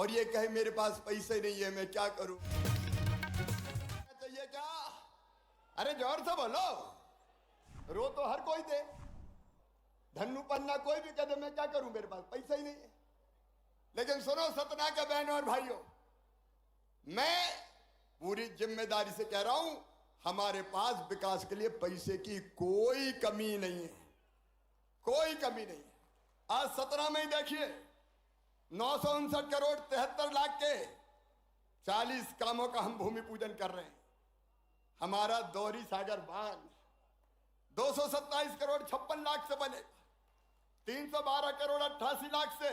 और ये कहे मेरे पास पैसे नहीं है, मैं क्या करूं? चाहिए क्या? अरे जोर से बोलो। रो तो हर कोई दे, धन्नू पन्ना कोई भी कह दे मैं क्या करूं, मेरे पास पैसा ही नहीं है। लेकिन सुनो सतना के बहनों और भाइयों, मैं पूरी जिम्मेदारी से कह रहा हूं, हमारे पास विकास के लिए पैसे की कोई कमी नहीं है, कोई कमी नहीं है। आज सतना में ही देखिए 959 करोड़ 73 लाख के 40 कामों का हम भूमि पूजन कर रहे हैं। हमारा दोहरी सागर बांध 227 करोड़ 56 लाख से बनेगा। 312 करोड़ 88 लाख से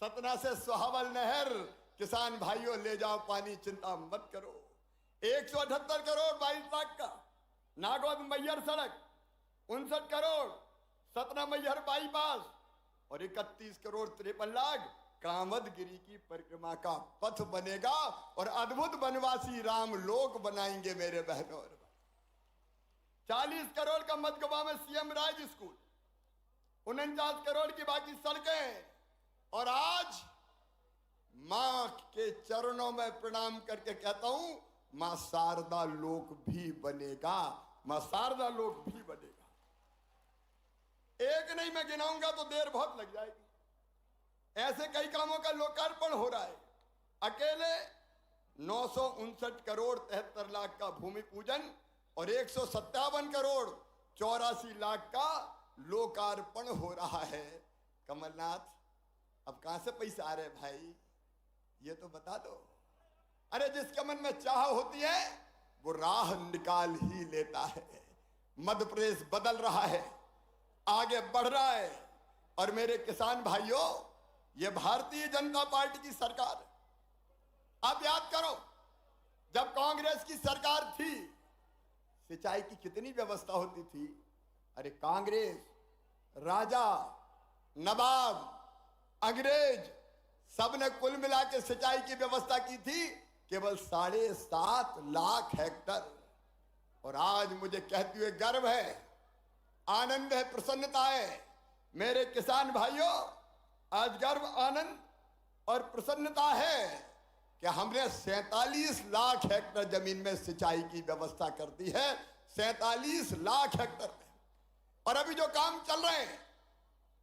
सतना से सोहावल नहर, किसान भाइयों ले जाओ पानी, चिंता मत करो। 178 करोड़ 22 लाख का नागौद मैहर सड़क, 59 करोड़ सतना मैहर बाईपास और 31 करोड़ 53 लाख कामदगिरी की परिक्रमा का पथ बनेगा और अद्भुत वनवासी राम लोक बनाएंगे मेरे बहनों और भाई। 40 करोड़ का मधगवा में सीएम राज स्कूल, 49 करोड़ की बाकी सड़कें। और आज मां के चरणों में प्रणाम करके कहता हूं, मां शारदा लोक भी बनेगा, मां शारदा लोक भी बनेगा। एक नहीं मैं गिनाऊंगा तो देर बहुत लग जाएगी। ऐसे कई कामों का लोकार्पण हो रहा है। अकेले 959 करोड़ 73 लाख का भूमि पूजन और 157 करोड़ 84 लाख का लोकार्पण हो रहा है। कमलनाथ, अब कहां से पैसा आ रहे भाई, ये तो बता दो। अरे जिसके मन में चाह होती है वो राह निकाल ही लेता है। मध्य प्रदेश बदल रहा है, आगे बढ़ रहा है। और मेरे किसान भाइयों, ये भारतीय जनता पार्टी की सरकार, आप याद करो जब कांग्रेस की सरकार थी, सिंचाई की कितनी व्यवस्था होती थी। अरे कांग्रेस, राजा, नवाब, अंग्रेज सबने कुल मिला के सिंचाई की व्यवस्था की थी केवल 7.5 लाख हेक्टर। और आज मुझे कहते हुए गर्व है, आनंद है, प्रसन्नता है मेरे किसान भाइयों। आज गर्व, आनंद और प्रसन्नता है कि हमने 47 लाख हेक्टर जमीन में सिंचाई की व्यवस्था कर दी है, 47 लाख हेक्टर में। और अभी जो काम चल रहे हैं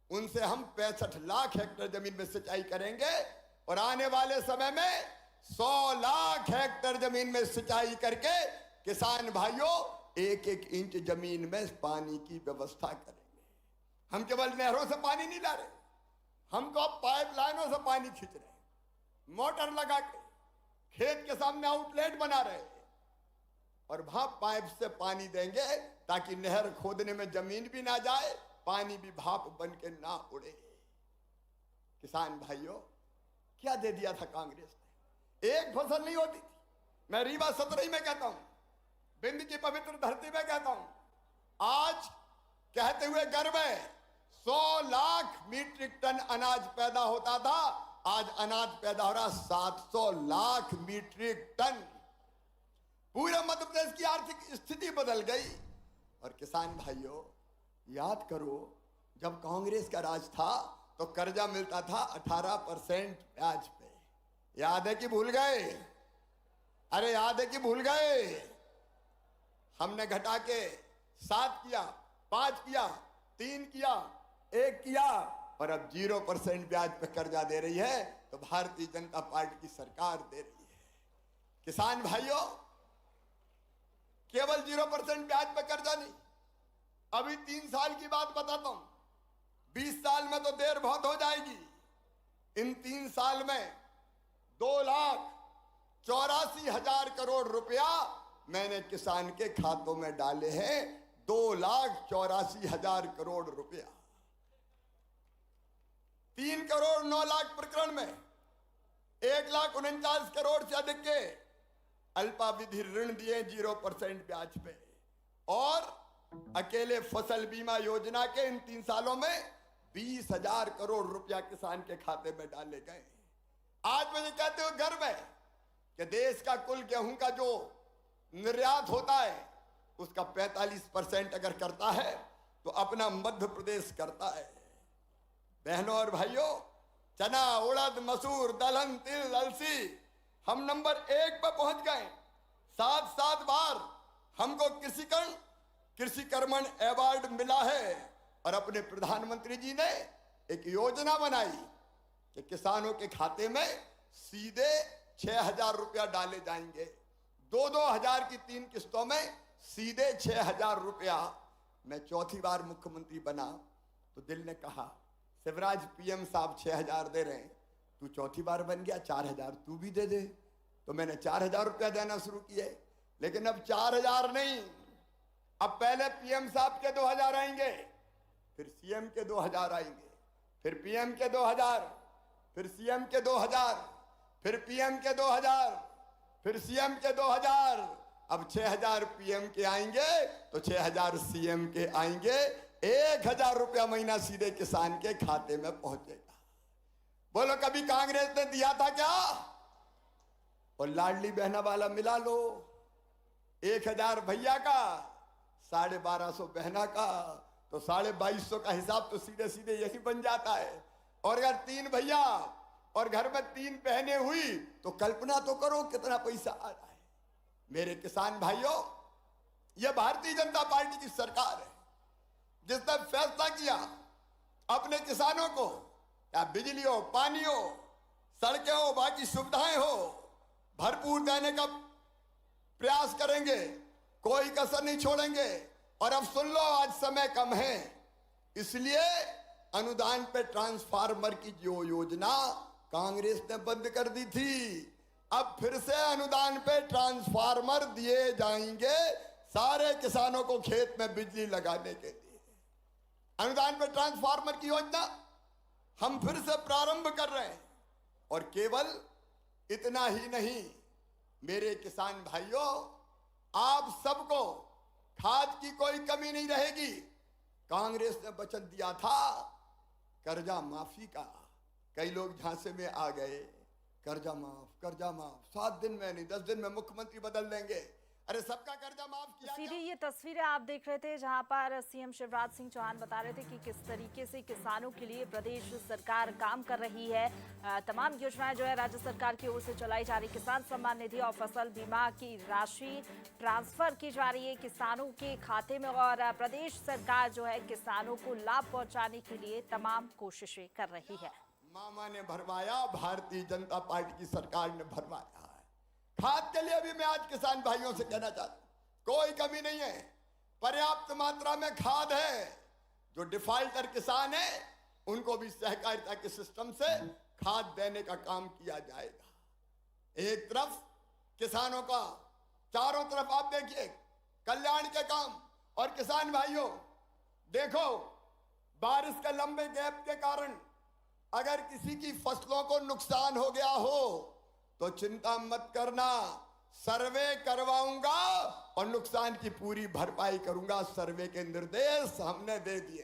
उनसे हम 65 लाख हेक्टर जमीन में सिंचाई करेंगे और आने वाले समय में 100 लाख हेक्टर जमीन में सिंचाई करके किसान भाइयों 1-1 इंच जमीन में पानी की व्यवस्था करेंगे। हम केवल नहरों से पानी नहीं ला रहे, हम तो पाइपलाइनों से पानी खींच रहे हैं, मोटर लगा के खेत के सामने आउटलेट बना रहे हैं और वहां पाइप से पानी देंगे ताकि नहर खोदने में जमीन भी ना जाए, पानी भी भाप बन के ना उड़े। किसान भाइयों, क्या दे दिया था कांग्रेस ने? एक फसल नहीं होती थी। मैं रीवा सतरही में कहता हूं, बिंद की पवित्र धरती में कहता हूं, आज कहते हुए गर्व है 100 लाख मीट्रिक टन अनाज पैदा होता था, आज अनाज पैदा हो रहा 700 लाख मीट्रिक टन। पूरे मध्य प्रदेश की आर्थिक स्थिति बदल गई। और किसान भाइयों, याद करो जब कांग्रेस का राज था तो कर्जा मिलता था 18% ब्याज पे। याद है कि भूल गए? अरे याद है कि भूल गए? हमने घटा के 7 किया, 5 किया, 3 किया, 1 किया और अब 0% ब्याज पे कर्जा दे रही है। तो भारतीय जनता पार्टी की सरकार दे रही है। किसान भाइयों, केवल 0% ब्याज पे कर्जा नहीं, अभी 3 साल की बात बताता हूं, 20 साल में तो देर बहुत हो जाएगी। इन 3 साल में 2,84,000 करोड़ रुपया मैंने किसान के खातों में डाले हैं। 2,84,000 करोड़ रुपया। 3 करोड़ 9 लाख प्रकरण में 1,49 करोड़ से अधिक के अल्पावधि ऋण दिए 0% ब्याज पे। और अकेले फसल बीमा योजना के इन 3 सालों में 20,000 करोड़ रुपया किसान के खाते में डाले गए। आज मुझे कहते हुए गर्व है कि देश का कुल गेहूं का जो निर्यात होता है उसका 45% अगर करता है तो अपना मध्य प्रदेश करता है। बहनों और भाइयों, चना, उड़द, मसूर, दलहन, तिल, अलसी, हम नंबर 1 पर पहुंच गए। 7 बार हमको कृषि कर्मण अवार्ड मिला है। और अपने प्रधानमंत्री जी ने एक योजना बनाई कि किसानों के खाते में सीधे 6,000 रुपया डाले जाएंगे। 2-2 हजार की 3 किस्तों में सीधे 6,000 रुपया। मैं चौथी बार मुख्यमंत्री बना तो दिल ने कहा, शिवराज पीएम साहब 6,000 दे रहे हैं, तू चौथी बार बन गया, 4,000 तू भी दे दे। तो मैंने 4,000 रुपया देना शुरू किए। लेकिन अब 4,000 नहीं, अब पहले पीएम साहब के 2,000 आएंगे, फिर सीएम के 2,000 आएंगे, फिर पीएम के 2,000, फिर सीएम के 2,000, फिर पीएम के 2,000, फिर सीएम के 2,000। अब 6,000 पीएम के आएंगे तो 6,000 सीएम के आएंगे। 1,000 रुपया महीना सीधे किसान के खाते में पहुंचेगा। बोलो कभी कांग्रेस ने दिया था क्या? और लाडली बहना वाला मिला लो, 1,000 भैया का, 1,250 बहना का, तो 2,250 का हिसाब तो सीधे सीधे यही बन जाता है। और अगर 3 भैया और घर में 3 बहनें हुई तो कल्पना तो करो कितना पैसा आ रहा है। मेरे किसान भाइयों, यह भारतीय जनता पार्टी की सरकार है जिसने फैसला किया अपने किसानों को या बिजली हो, पानी हो, सड़कें हो, बाकी सुविधाएं हो, भरपूर देने का प्रयास करेंगे, कोई कसर नहीं छोड़ेंगे। और अब सुन लो, आज समय कम है, इसलिए अनुदान पे ट्रांसफार्मर की जो योजना कांग्रेस ने बंद कर दी थी, अब फिर से अनुदान पे ट्रांसफार्मर दिए जाएंगे सारे किसानों को खेत में बिजली लगाने के लिए। अनुदान पे ट्रांसफार्मर की योजना हम फिर से प्रारंभ कर रहे हैं। और केवल इतना ही नहीं, मेरे किसान भाइयों, आप सबको खाद की कोई कमी नहीं रहेगी। कांग्रेस ने वचन दिया था कर्जा माफी का, कई लोग झांसे में आ गए, कर्जा माफ 7 दिन में नहीं 10 दिन में मुख्यमंत्री बदल देंगे। अरे सबका कर्जा माफ किया। सीधी ये तस्वीरें आप देख रहे थे जहां पर सीएम शिवराज सिंह चौहान बता रहे थे कि किस तरीके से किसानों के लिए प्रदेश सरकार काम कर रही है। तमाम योजनाएं जो है राज्य सरकार की ओर से चलाई जा रही, किसान सम्मान निधि और फसल बीमा की राशि ट्रांसफर की जा रही है किसानों के खाते में। और प्रदेश सरकार जो है किसानों को लाभ पहुंचाने के लिए तमाम कोशिशें कर रही है। मामा ने भरवाया, भारतीय जनता पार्टी की सरकार ने भरवाया है। खाद के लिए भी मैं आज किसान भाइयों से कहना चाहता हूं, कोई कमी नहीं है, पर्याप्त मात्रा में खाद है। जो डिफाल्टर किसान है उनको भी सहकारिता के सिस्टम से खाद देने का काम किया जाएगा। एक तरफ किसानों का, चारों तरफ आप देखिए कल्याण के काम। और किसान भाइयों देखो, बारिश के लंबे गैप के कारण अगर किसी की फसलों को नुकसान हो गया हो तो चिंता मत करना, सर्वे करवाऊंगा और नुकसान की पूरी भरपाई करूंगा। सर्वे के निर्देश हमने दे दिए।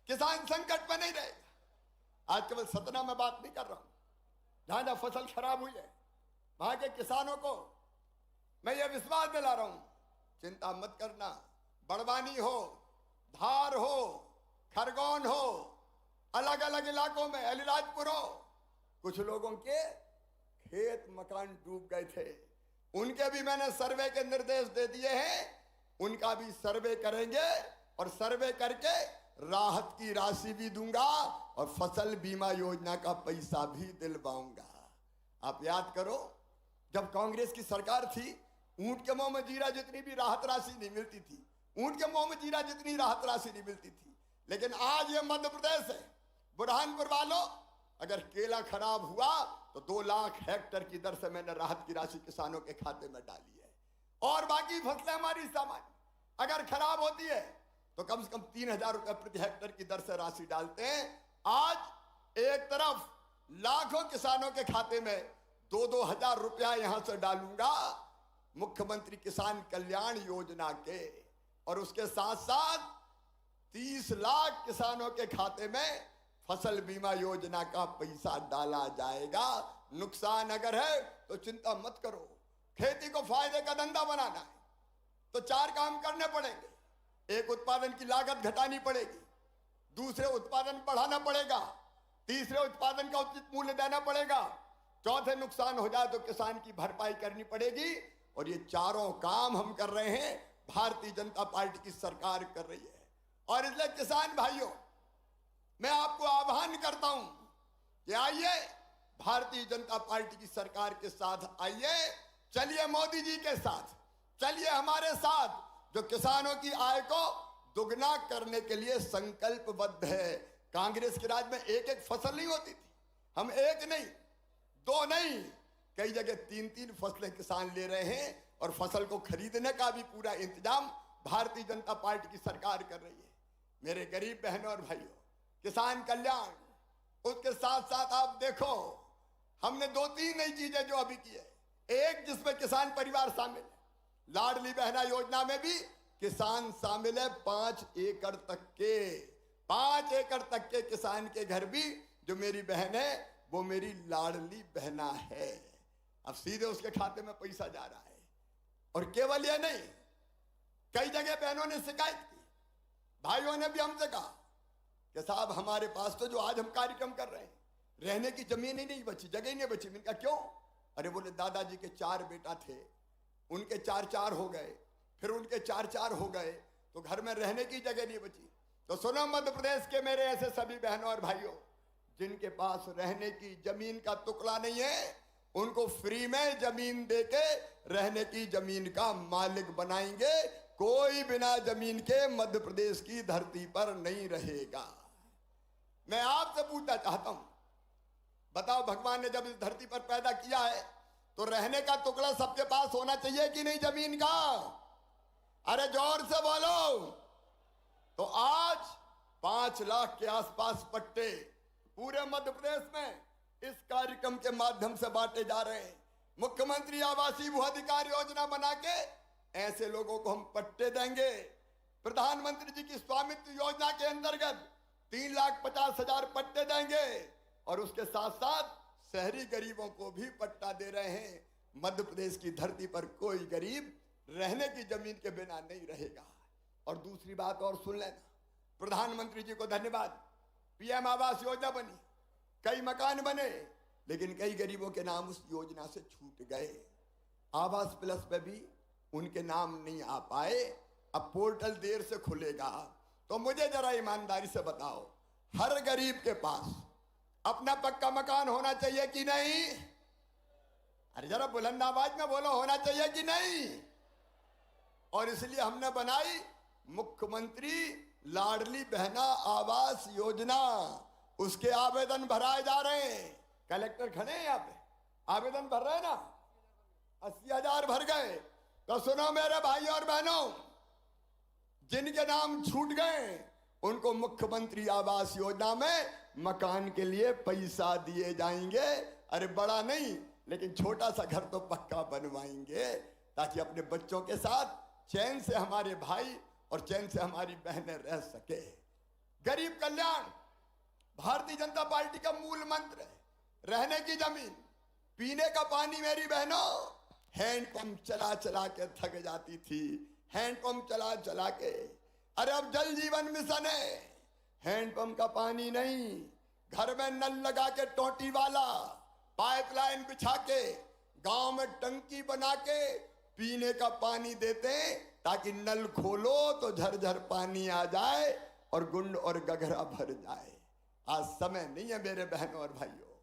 किसान संकट में नहीं रहेगा। आज केवल सतना में बात नहीं कर रहा हूं, जहां जहां फसल खराब हुई है वहां के किसानों को मैं ये विश्वास दिला रहा हूं, चिंता मत करना। बड़वानी हो, धार हो, खरगोन हो, अलग अलग इलाकों में अलीराजपुर हो, कुछ लोगों के खेत मकान डूब गए थे, उनके भी मैंने सर्वे के निर्देश दे दिए हैं। उनका भी सर्वे करेंगे और सर्वे करके राहत की राशि भी दूंगा और फसल बीमा योजना का पैसा भी दिलवाऊंगा। आप याद करो, जब कांग्रेस की सरकार थी, ऊंट के मुंह में जीरा जितनी भी राहत राशि नहीं मिलती थी, ऊंट के मुंह में जीरा जितनी राहत राशि नहीं मिलती थी। लेकिन आज ये मध्य प्रदेश है, बुरहानपुर वालों, अगर केला खराब हुआ तो 2 लाख हेक्टेयर की दर से मैंने राहत की राशि किसानों के खाते में डाली है। और बाकी फसलें हमारी सामान्य अगर खराब होती है तो कम से कम 3,000 रुपए प्रति हेक्टेयर की दर से राशि डालते हैं। आज एक तरफ लाखों किसानों के खाते में 2-2 हजार रुपया यहां से डालूंगा मुख्यमंत्री किसान कल्याण योजना के, और उसके साथ साथ 30 लाख किसानों के खाते में फसल बीमा योजना का पैसा डाला जाएगा। नुकसान अगर है तो चिंता मत करो, खेती को फायदे का धंधा बनाना है तो 4 काम करने पड़ेंगे। एक, उत्पादन की लागत घटानी पड़ेगी, दूसरे उत्पादन बढ़ाना पड़ेगा, तीसरे उत्पादन का उचित मूल्य देना पड़ेगा, चौथे नुकसान हो जाए तो किसान की भरपाई करनी पड़ेगी। और ये चारों काम हम कर रहे हैं, भारतीय जनता पार्टी की सरकार कर रही है। और इसलिए किसान भाइयों, मैं आपको आह्वान करता हूं कि आइए भारतीय जनता पार्टी की सरकार के साथ आइए, चलिए मोदी जी के साथ, चलिए हमारे साथ, जो किसानों की आय को दुगना करने के लिए संकल्पबद्ध है। कांग्रेस के राज में एक एक फसल नहीं होती थी, हम एक नहीं, दो नहीं, कई जगह तीन तीन फसलें किसान ले रहे हैं और फसल को खरीदने का भी पूरा इंतजाम भारतीय जनता पार्टी की सरकार कर रही है। मेरे गरीब बहनों और भाइयों, किसान कल्याण, उसके साथ साथ आप देखो हमने दो तीन नई चीजें जो अभी की है। एक, जिसमें किसान परिवार शामिल है, लाडली बहना योजना में भी किसान शामिल है। 5 एकड़ तक के किसान के घर भी जो मेरी बहन है वो मेरी लाडली बहना है। अब सीधे उसके खाते में पैसा जा रहा है। और केवल ये नहीं, कई जगह बहनों ने शिकायत की, भाइयों ने भी हमसे कहा कि साहब हमारे पास तो जो आज हम कार्यक्रम कर रहे हैं, रहने की जमीन ही नहीं बची, जगह ही नहीं बची। मैंने कहा क्यों? अरे बोले दादाजी के 4 बेटा थे, उनके 4 हो गए, फिर उनके 4 हो गए, तो घर में रहने की जगह नहीं बची। तो सुनो मध्य प्रदेश के मेरे ऐसे सभी बहनों और भाइयों, जिनके पास रहने की जमीन का टुकड़ा नहीं है, उनको फ्री में जमीन देके रहने की जमीन का मालिक बनाएंगे। कोई बिना जमीन के मध्य प्रदेश की धरती पर नहीं रहेगा। मैं आपसे पूछना चाहता हूं, बताओ भगवान ने जब इस धरती पर पैदा किया है तो रहने का टुकड़ा सबके पास होना चाहिए कि नहीं जमीन का? अरे जोर से बोलो। तो आज 5 लाख के आसपास पट्टे पूरे मध्य प्रदेश में इस कार्यक्रम के माध्यम से बांटे जा रहे हैं। मुख्यमंत्री आवासीय भू अधिकार योजना बना के ऐसे लोगों को हम पट्टे देंगे। प्रधानमंत्री जी की स्वामित्व योजना के अंतर्गत 3,50,000 पट्टे देंगे और उसके साथ साथ शहरी गरीबों को भी पट्टा दे रहे हैं। मध्य प्रदेश की धरती पर कोई गरीब रहने की जमीन के बिना नहीं रहेगा। और दूसरी बात और सुन लेना, प्रधानमंत्री जी को धन्यवाद, पीएम आवास योजना बनी, कई मकान बने, लेकिन कई गरीबों के नाम उस योजना से छूट गए। आवास प्लस पे भी उनके नाम नहीं आ पाए। अब पोर्टल देर से खुलेगा, तो मुझे जरा ईमानदारी से बताओ, हर गरीब के पास अपना पक्का मकान होना चाहिए कि नहीं? अरे जरा बुलंद आवाज में बोलो, होना चाहिए कि नहीं? और इसलिए हमने बनाई मुख्यमंत्री लाडली बहना आवास योजना। उसके आवेदन भराए जा रहे हैं। कलेक्टर खड़े हैं यहाँ पे, आवेदन भर रहे हैं ना, 80,000 भर गए। तो सुनो मेरे भाई और बहनों, जिनके नाम छूट गए उनको मुख्यमंत्री आवास योजना में मकान के लिए पैसा दिए जाएंगे। अरे बड़ा नहीं, लेकिन छोटा सा घर तो पक्का बनवाएंगे, ताकि अपने बच्चों के साथ चैन से हमारे भाई और चैन से हमारी बहनें रह सके। गरीब कल्याण भारतीय जनता पार्टी का मूल मंत्र है। रहने की जमीन, पीने का पानी, मेरी बहनों हैंडपंप चला चला के थक जाती थी, हैंडपंप चला चला के। अरे अब जल जीवन मिशन है, हैंडपंप का पानी नहीं, घर में नल लगा के टोटी वाला, पाइपलाइन बिछा के, गांव में टंकी बना के पीने का पानी देते, ताकि नल खोलो तो झरझर पानी आ जाए और गुंड और गघरा भर जाए। आज समय नहीं है मेरे बहनों और भाइयों।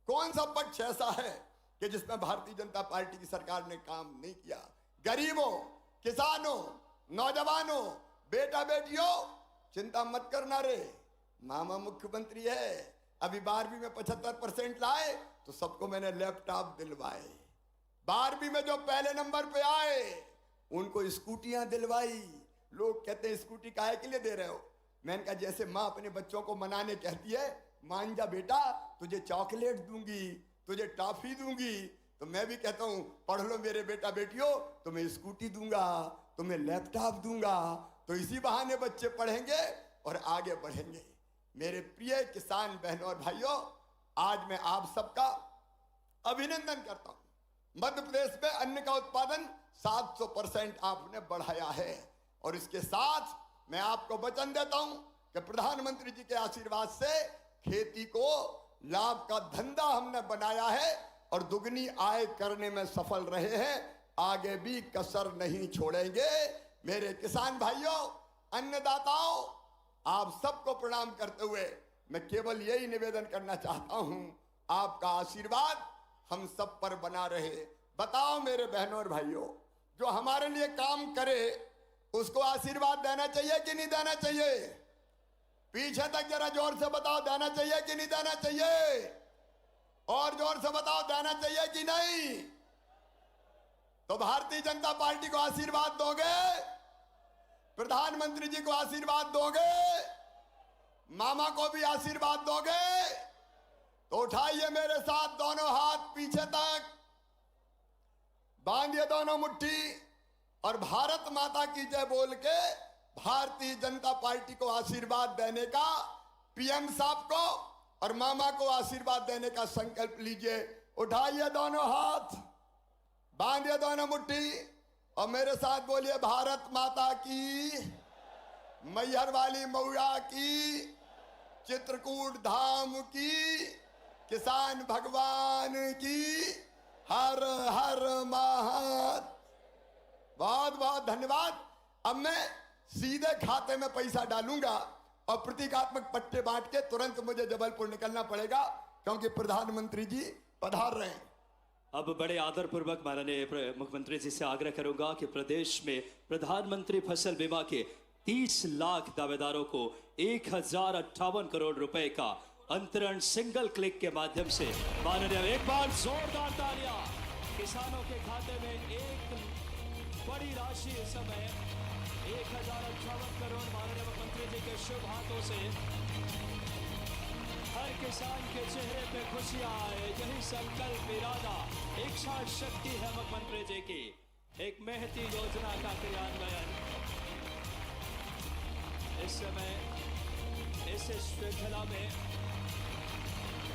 कौन सा पक्ष ऐसा है कि जिसमें भारतीय जनता पार्टी की सरकार ने काम नहीं किया? गरीबों, किसानों, नौजवानों, बेटा बेटियों, चिंता मत करना रे, मामा मुख्यमंत्री है। अभी 12वीं में 75% लाए तो सबको मैंने लैपटॉप दिलवाए। 12वीं में जो पहले नंबर पे आए उनको स्कूटियां दिलवाई। लोग कहते हैं स्कूटी काहे के लिए दे रहे हो? मैंने कहा जैसे माँ अपने बच्चों को मनाने कहती है, मान जा बेटा, तुझे चॉकलेट दूंगी, तुझे टॉफी दूंगी, तो मैं भी कहता हूँ पढ़ लो मेरे बेटा बेटियों, तुम्हें स्कूटी दूंगा, तुम्हें लैपटॉप दूंगा। तो इसी बहाने बच्चे पढ़ेंगे और आगे बढ़ेंगे। मेरे प्रिय किसान बहनों और भाइयों, आज मैं आप सबका अभिनंदन करता हूँ। मध्य प्रदेश में अन्न का उत्पादन 700% आपने बढ़ाया है। और इसके साथ मैं आपको वचन देता हूं कि प्रधानमंत्री जी के आशीर्वाद से खेती को लाभ का धंधा हमने बनाया है और दुगनी आय करने में सफल रहे हैं। आगे भी कसर नहीं छोड़ेंगे। मेरे किसान भाइयों, अन्नदाताओं, आप सबको प्रणाम करते हुए मैं केवल यही निवेदन करना चाहता हूं, आपका आशीर्वाद हम सब पर बना रहे। बताओ मेरे बहनों और भाइयों, जो हमारे लिए काम करे उसको आशीर्वाद देना चाहिए कि नहीं देना चाहिए? पीछे तक जरा जोर से बताओ, देना चाहिए कि नहीं देना चाहिए? और जोर से बताओ, देना चाहिए कि नहीं? तो भारतीय जनता पार्टी को आशीर्वाद दोगे? प्रधानमंत्री जी को आशीर्वाद दोगे? मामा को भी आशीर्वाद दोगे? तो उठाइए मेरे साथ दोनों हाथ पीछे तक, बांधिए दोनों मुट्ठी और भारत माता की जय बोल के भारतीय जनता पार्टी को आशीर्वाद देने का, पीएम साहब को और मामा को आशीर्वाद देने का संकल्प लीजिए। उठाइए दोनों हाथ, बांधिए दोनों मुट्ठी और मेरे साथ बोलिए, भारत माता की, मैहर वाली मौया की, चित्रकूट धाम की, किसान भगवान की, हर हर महादेव। बहुत बहुत धन्यवाद। अब मैं सीधे खाते में पैसा डालूंगा और प्रतीकात्मक पट्टे बांट के तुरंत मुझे जबलपुर निकलना पड़ेगा, क्योंकि प्रधानमंत्री जी पधार रहे हैं। अब बड़े आदर पूर्वक माननीय मुख्यमंत्री जी से आग्रह करूंगा कि प्रदेश में प्रधानमंत्री फसल बीमा के 30 लाख दावेदारों को 1058 करोड़ रुपए का अंतरण सिंगल क्लिक के माध्यम से, माननीय, एक बार जोरदार तालियां। किसानों के खाते में एक बड़ी राशि इस समय 1058 करोड़ माननीय मुख्यमंत्री जी के शुभ हाथों से हर किसान के चेहरे पे खुशियां आए। यही संकल्प, इरादा, इच्छा शक्ति है मुख्यमंत्री जी की। एक महती योजना का क्रियान्वयन इस समय इस श्रृंखला में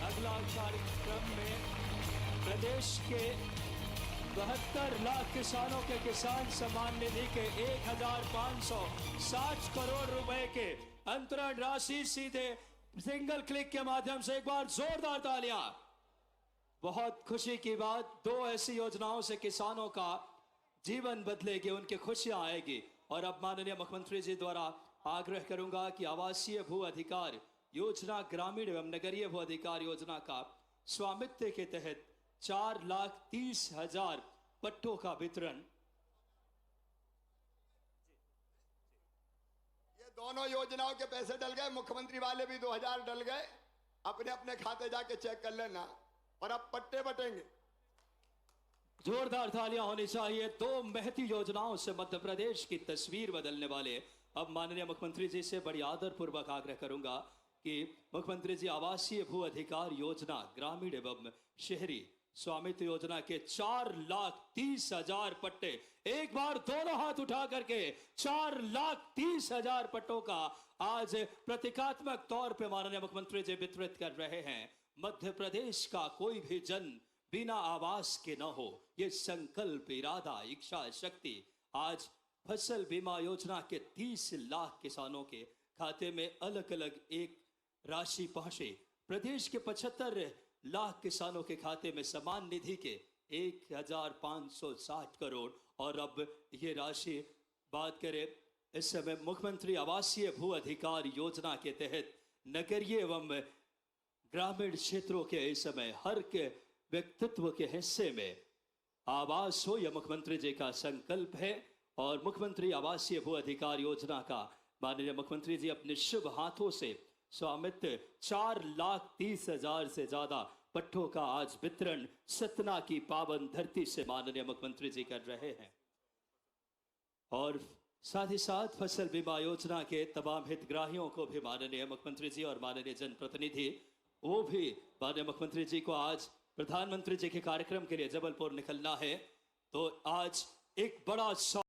अगला कार्यक्रम में प्रदेश के 72 लाख किसानों के किसान सम्मान निधि के 1560 करोड़ रुपए के अंतरण राशि सीधे सिंगल क्लिक के माध्यम से, एक बार जोरदार तालियां। बहुत खुशी की बात, 2 ऐसी योजनाओं से किसानों का जीवन बदलेगी, उनकी खुशियां आएगी। और अब माननीय मुख्यमंत्री जी द्वारा आग्रह करूंगा कि आवासीय भू अधिकार योजना, ग्रामीण एवं नगरीय भू अधिकार योजना का स्वामित्व के तहत 4,30,000 पट्टों का वितरण। दोनों योजनाओं के पैसे डल गए, मुख्यमंत्री वाले भी 2000 डल गए। अपने अपने खाते जाके चेक कर लेना और अब पट्टे बटेंगे। जोरदार तालियां होनी चाहिए। 2 महती योजनाओं से मध्य प्रदेश की तस्वीर बदलने वाले अब माननीय मुख्यमंत्री जी से बड़ी आदर पूर्वक आग्रह करूंगा कि मुख्यमंत्री जी आवासीय भू अधिकार योजना, ग्रामीण एवं शहरी स्वामित्व योजना के 4,30,000 पट्टे, एक बार दोनों हाथ उठा करके 4,30,000 पट्टों का आज प्रतीकात्मक तौर पे माननीय मुख्यमंत्री जी वितरित कर रहे हैं। मध्य प्रदेश का कोई भी जन बिना आवास के न हो, ये संकल्प, इरादा, इच्छा शक्ति आज फसल बीमा योजना के 30 लाख किसानों के खाते में अलग अलग एक राशि पहुंचे। प्रदेश के 75 लाख किसानों के खाते में सम्मान निधि के 1560 करोड़। और अब ये राशि बात करें, इस समय मुख्यमंत्री आवासीय भू अधिकार योजना के तहत नगरीय एवं ग्रामीण क्षेत्रों के इस समय हर के व्यक्तित्व के हिस्से में आवास हो, यह मुख्यमंत्री जी का संकल्प है। और मुख्यमंत्री आवासीय भू अधिकार योजना का माननीय मुख्यमंत्री जी अपने शुभ हाथों से स्वामित्व 4,30,000 से ज्यादा पट्टों का आज वितरण सतना की पावन धरती से माननीय मुख्यमंत्री जी कर रहे हैं। और साथ ही साथ फसल बीमा योजना के तमाम हितग्राहियों को भी माननीय मुख्यमंत्री जी और माननीय जनप्रतिनिधि, वो भी माननीय मुख्यमंत्री जी को आज प्रधानमंत्री जी के कार्यक्रम के लिए जबलपुर निकलना है, तो आज एक बड़ा